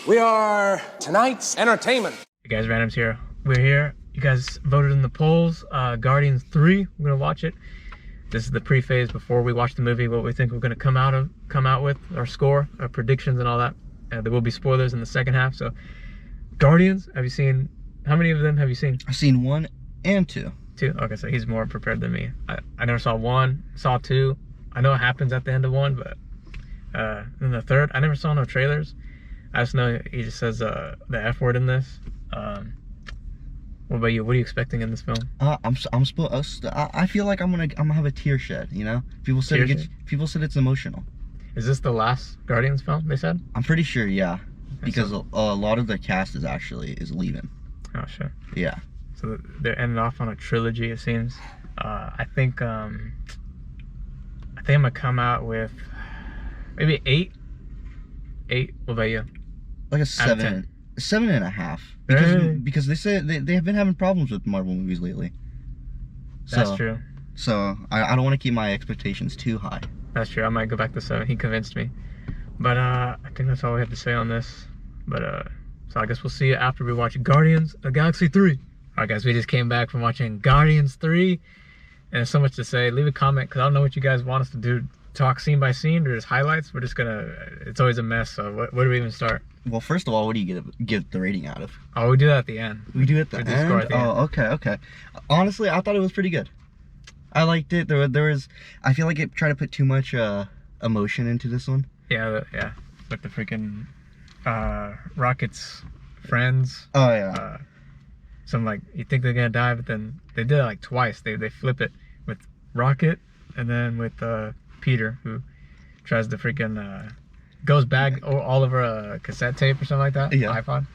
We are tonight's entertainment. Hey guys, Randomz here. We're here. You guys voted in the polls. Guardians 3. We're gonna watch it. This is the pre-phase before we watch the movie. What we think we're gonna come out with, our score, our predictions, and all that. There will be spoilers in the second half. So, Guardians. Have you seen? How many of them have you seen? I've seen 1 and 2. 2. Okay, so he's more prepared than me. I never saw 1. Saw 2. I know it happens at the end of 1, but then the 3rd, I never saw no trailers. I just know he just says the F word in this. What about you? What are you expecting in this film? I feel like I'm gonna have a tear shed. You know, people said it's emotional. Is this the last Guardians film? They said. I'm pretty sure, yeah, because a lot of the cast is leaving. Oh sure. Yeah. So they're ending off on a trilogy, it seems. I think I'm gonna come out with maybe 8. 8. What about you? Like a 7. 7.5. Because they say they have been having problems with Marvel movies lately. That's true. So I don't want to keep my expectations too high. That's true. I might go back to 7. He convinced me. But I think that's all we have to say on this. But so I guess we'll see you after we watch Guardians of the Galaxy 3. Alright guys, we just came back from watching Guardians 3. And there's so much to say. Leave a comment because I don't know what you guys want us to do. Talk scene by scene or just highlights. We're just gonna, it's always a mess, so where do we even start? Well, first of all, what do you give the rating out of? Oh, we do that at the end. We do it at the end? Oh, okay. Honestly, I thought it was pretty good. I liked it. There was, I feel like it tried to put too much emotion into this one. Yeah, with the freaking Rocket's friends. Oh yeah. Some like, you think they're gonna die, but then they did it like twice. They flip it with Rocket and then with Peter, who tries to freaking goes back all over a cassette tape or something like that. Yeah. iPod.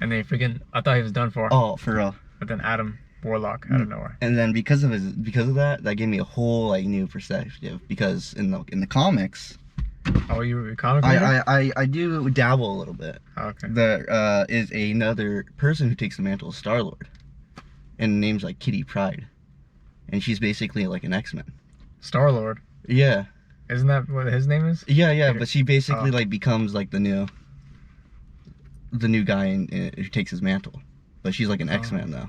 And they freaking, I thought he was done for. Oh, for real. But then Adam Warlock out of nowhere. And then because of that gave me a whole like new perspective. Because in the comics. Oh, you were a comic reader? I do dabble a little bit. Oh, okay. There is another person who takes the mantle of Star-Lord, and name's like Kitty Pryde, and she's basically like an X-Men. Star-Lord. Yeah. Isn't that what his name is? Yeah, Peter. But she basically like becomes like the new guy who takes his mantle. But she's like an X-Man though.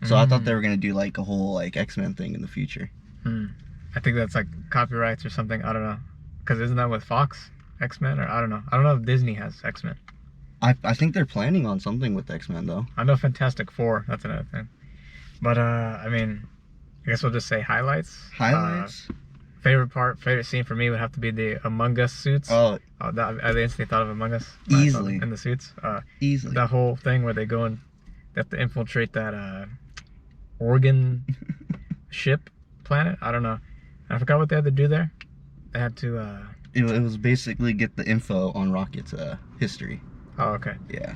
So I thought they were gonna do like a whole like X-Men thing in the future. I think that's like copyrights or something. I don't know. Because isn't that with Fox? X-Men? Or I don't know. I don't know if Disney has X-Men. I think they're planning on something with X-Men though. I know Fantastic Four. That's another thing. But I mean, I guess we'll just say highlights. Highlights? Favorite scene for me would have to be the Among Us suits. Oh, I instantly thought of Among Us. Easily. In the suits. Easily. That whole thing where they go and they have to infiltrate that organ ship planet. I don't know. I forgot what they had to do there. They had to. It was basically get the info on Rocket's history. Oh, okay. Yeah.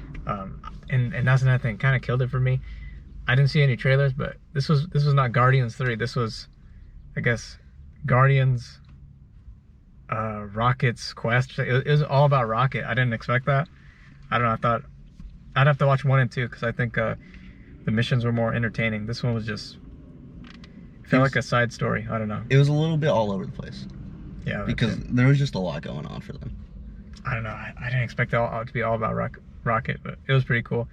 And that's another thing. Kind of killed it for me. I didn't see any trailers, but this was not Guardians 3. This was, I guess, Guardians, Rocket's quest. It was all about Rocket. I didn't expect that. I don't know. I thought I'd have to watch 1 and 2 because I think the missions were more entertaining. This one was just felt like a side story. I don't know. It was a little bit all over the place. Yeah. Because there was just a lot going on for them. I don't know. I didn't expect it all to be all about Rocket, but it was pretty cool.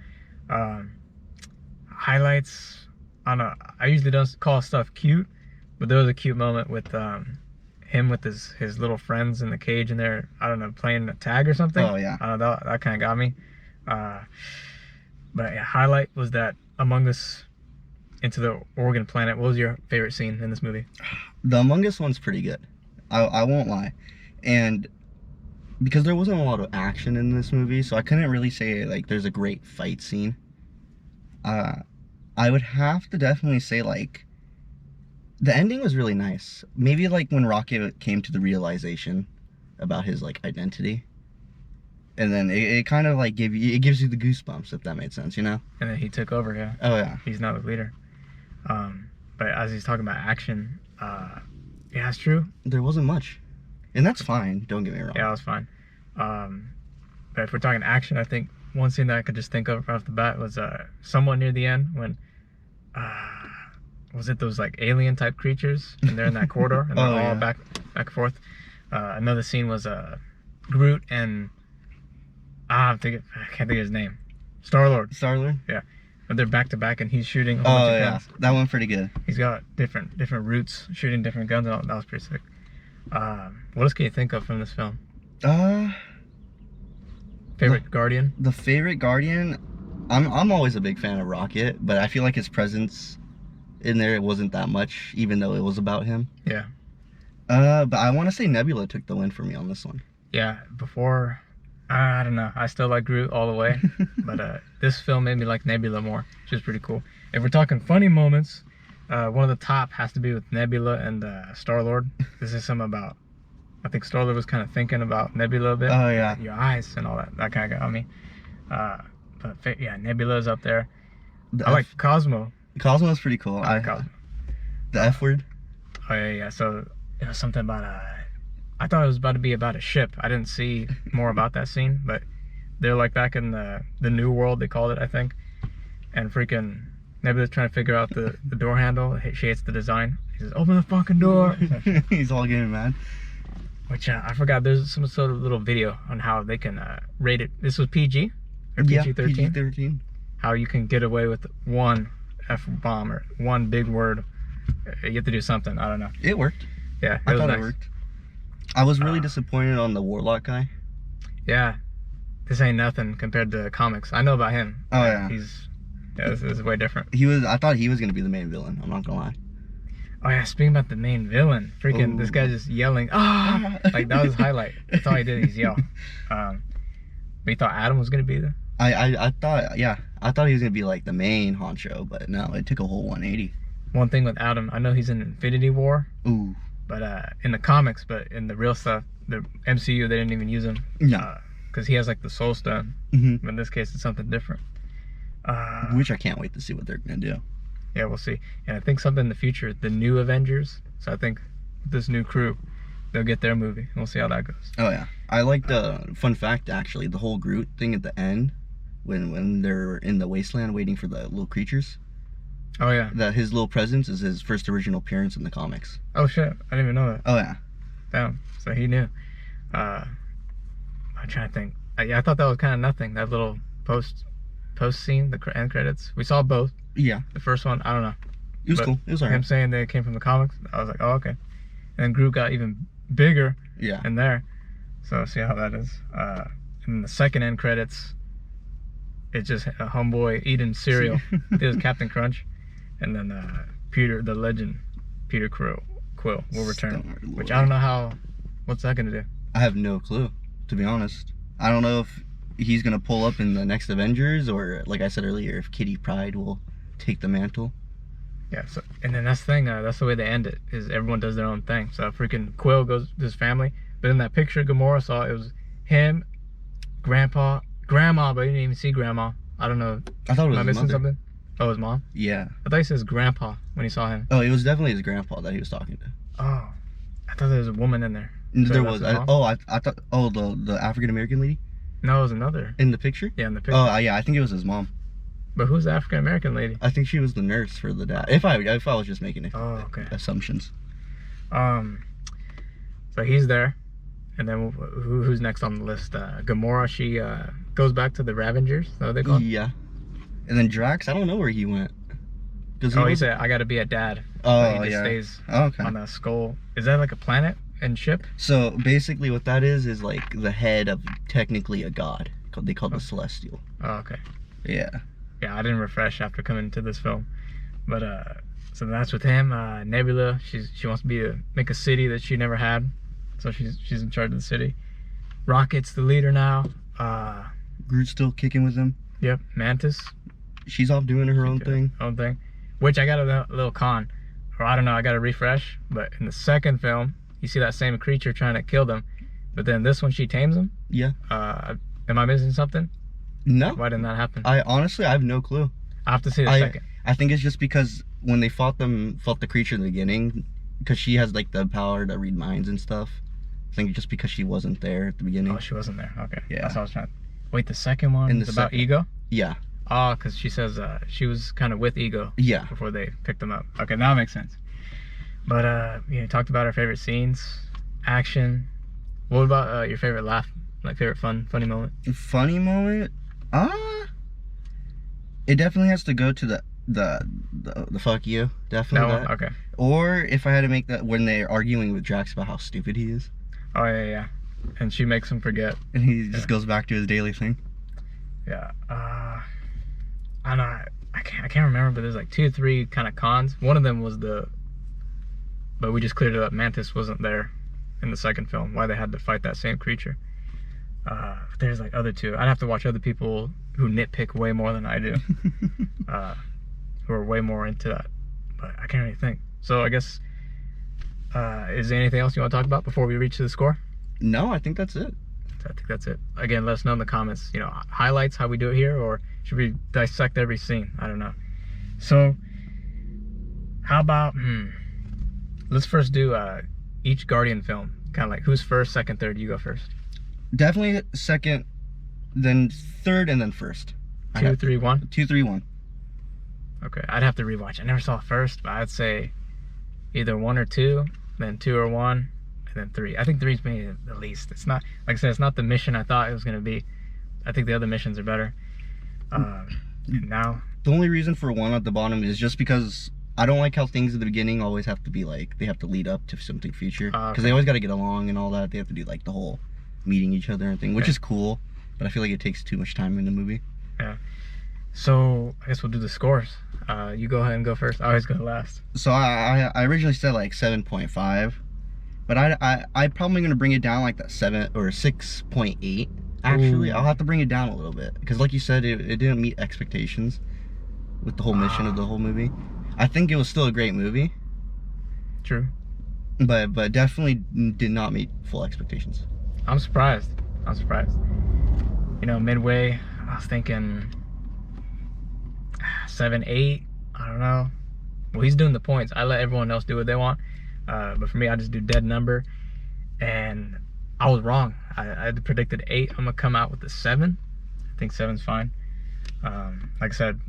Highlights. I don't know. I usually don't call stuff cute, but there was a cute moment with him with his little friends in the cage and they're, I don't know, playing a tag or something. Oh yeah. I don't know, that kind of got me. But yeah, highlight was that Among Us into the Organ planet. What was your favorite scene in this movie? The Among Us one's pretty good. I won't lie. And because there wasn't a lot of action in this movie, so I couldn't really say like there's a great fight scene. I would have to definitely say like the ending was really nice. Maybe like when Rocket came to the realization about his like identity. And then it kind of like gives you the goosebumps, if that made sense, you know? And then he took over, yeah. Oh yeah. He's now the leader. But as he's talking about action, yeah, it's true. There wasn't much. And that's fine, don't get me wrong. Yeah, it was fine. But if we're talking action, I think one scene that I could just think of right off the bat was somewhat near the end when was it those like alien type creatures and they're in that corridor and they're all back and forth. Another scene was Groot and I can't think of his name. Star-Lord. Star-Lord? Yeah. But they're back to back and he's shooting a whole Oh bunch of yeah, guns. that one's pretty good. He's got different routes, shooting different guns and all. That was pretty sick. What else can you think of from this film? Favorite Guardian? The favorite Guardian, I'm always a big fan of Rocket, but I feel like his presence in there, it wasn't that much, even though it was about him. Yeah. But I want to say Nebula took the win for me on this one. Yeah, before, I don't know. I still like Groot all the way, but this film made me like Nebula more, which is pretty cool. If we're talking funny moments, one of the top has to be with Nebula and Star-Lord. This is something about, I think Star-Lord was kind of thinking about Nebula a bit. Oh yeah. Your eyes and all that. That kind of got me. But yeah, Nebula's up there. I like Cosmo. Cosmo's pretty cool. Cosmo. The F word. Oh yeah. So it was something about I thought it was about to be about a ship. I didn't see more about that scene, but they're like back in the new world, they called it, I think. And freaking Nebula's trying to figure out the door handle. She hates the design. He says, "Open the fucking door." He's all getting mad. Which I forgot. There's some sort of little video on how they can rate it. This was PG or PG-13. Yeah, PG-13. How you can get away with one F-bomb or one big word. You have to do something. I don't know. It worked. Yeah, I thought nice. it worked. I was really disappointed on the Warlock guy. Yeah, this ain't nothing compared to comics. I know about him. Oh yeah. This is way different. I thought he was gonna be the main villain. I'm not gonna lie. Oh yeah, speaking about the main villain, freaking this guy just yelling, ah, like that was his highlight. That's all he did. He's yell. But you thought Adam was gonna be there? I thought he was gonna be like the main honcho, but no, it took a whole 180. One thing with Adam, I know he's in Infinity War. Ooh. But in the comics, but in the real stuff, the MCU, they didn't even use him. No. Because he has like the Soul Stone. Mm-hmm. But in this case, it's something different. Which I can't wait to see what they're gonna do. Yeah, we'll see. And I think something in the future, the new Avengers. So I think this new crew, they'll get their movie. And we'll see how that goes. Oh yeah, I like the fun fact actually. The whole Groot thing at the end, when they're in the wasteland waiting for the little creatures. Oh yeah. That his little presence is his first original appearance in the comics. Oh shit, I didn't even know that. Oh yeah. Damn. So he knew. I'm trying to think. Yeah, I thought that was kind of nothing. That little post scene, the end credits. We saw both. Yeah. The first one, I don't know. It was cool. It was alright. Him saying they came from the comics, I was like, oh okay. And then Groot got even bigger. Yeah. In there. So see how that is. And the second end credits, it's just a homeboy eating cereal. It was Captain Crunch. And then Peter, the legend, Peter Quill will return. Which I don't know what's that gonna do? I have no clue, to be honest. I don't know if he's gonna pull up in the next Avengers, or like I said earlier, if Kitty Pryde will take the mantle. Yeah. So, and then that's the thing. That's the way they end it. Is everyone does their own thing. So freaking Quill goes to his family, but in that picture Gamora saw, it was him, Grandma, but you didn't even see Grandma. I don't know. I thought it was Am I his missing mother. something? Oh, his mom? Yeah. I thought he said his grandpa when he saw him. Oh, it was definitely his grandpa that he was talking to. Oh, I thought there was a woman in there. There was. I thought. Oh, the African American lady No, it was another. in the picture. Yeah, in the picture. Oh, yeah. I think it was his mom. But who's the African American lady? I think she was the nurse for the dad. If I was just making assumptions. So he's there, and then who's next on the list? Gamora. She goes back to the Ravengers. Is that what they call? Yeah. And then Drax, I don't know where he went. He said, "I got to be a dad." Oh, he just yeah. stays Okay. on the skull. Is that like a planet and ship? So basically, what that is like the head of technically a god. They call the Celestial. Oh, okay. Yeah. Yeah, I didn't refresh after coming to this film, but so that's with him. Nebula, she wants to make a city that she never had, so she's in charge of the city. Rocket's the leader now. Groot's still kicking with him. Yep. Mantis. She's off doing her own thing. Which I got a little con, or I don't know. I got to refresh. But in the second film, you see that same creature trying to kill them, but then this one she tames him. Yeah. Am I missing something? No. Why didn't that happen? I honestly have no clue. I have to see the second. I think it's just because when they fought the creature in the beginning, because she has like the power to read minds and stuff. I think just because she wasn't there at the beginning. Oh, she wasn't there. Okay. Yeah. That's what I was trying. Wait, the second one is about Ego. Yeah. Oh, because she says she was kind of with Ego. Yeah. Before they picked them up. Okay, now it makes sense. But you talked about our favorite scenes, action. What about your favorite laugh Like favorite funny moment. Funny moment? It definitely has to go to the fuck you. Definitely That that. one? Okay. Or if I had to make that when they're arguing with Drax about how stupid he is. Oh yeah. And she makes him forget. And he just goes back to his daily thing. Yeah. I don't know. I can't remember, but there's like 2 or 3 kind of cons. One of them was but we just cleared it up. Mantis wasn't there in the second film. Why they had to fight that same creature. There's like other 2. I'd have to watch other people who nitpick way more than I do. Who are way more into that. But I can't really think. So I guess, is there anything else you want to talk about before we reach the score? No, I think that's it. I think that's it. Again, let us know in the comments, you know, highlights, how we do it here, or should we dissect every scene? I don't know. So, how about, let's first do each Guardian film. Kind of like, who's first, second, third? You go first. Definitely second, then third, and then first. 2, 3, 1? 2, 3, 1. Okay, I'd have to rewatch. I never saw it first, but I'd say either 1 or 2, then 2 or 1, and then 3. I think 3's maybe the least. It's not, like I said, it's not the mission I thought it was going to be. I think the other missions are better. Now, the only reason for 1 at the bottom is just because I don't like how things at the beginning always have to be like, they have to lead up to something future. Because they always got to get along and all that. They have to do like the whole meeting each other and thing, which is cool, but I feel like it takes too much time in the movie. Yeah. So, I guess we'll do the scores. You go ahead and go first. I always go last. So I originally said like 7.5, but I'm probably gonna bring it down like that 7 or 6.8. Actually, I'll have to bring it down a little bit because, like you said, it didn't meet expectations with the whole mission of the whole movie. I think it was still a great movie. True. But definitely did not meet full expectations. I'm surprised. You know, midway, I was thinking 7, 8. I don't know. Well, he's doing the points. I let everyone else do what they want. But for me, I just do dead number. And I was wrong. I had predicted 8. I'm gonna come out with a 7. I think 7's fine. Like I said,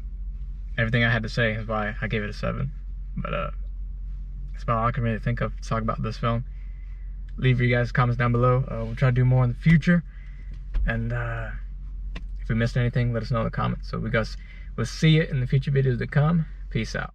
everything I had to say is why I gave it a 7. But that's about all I can really think of to talk about this film. Leave your guys' comments down below. We'll try to do more in the future. And if we missed anything, let us know in the comments. So we'll see you in the future videos to come. Peace out.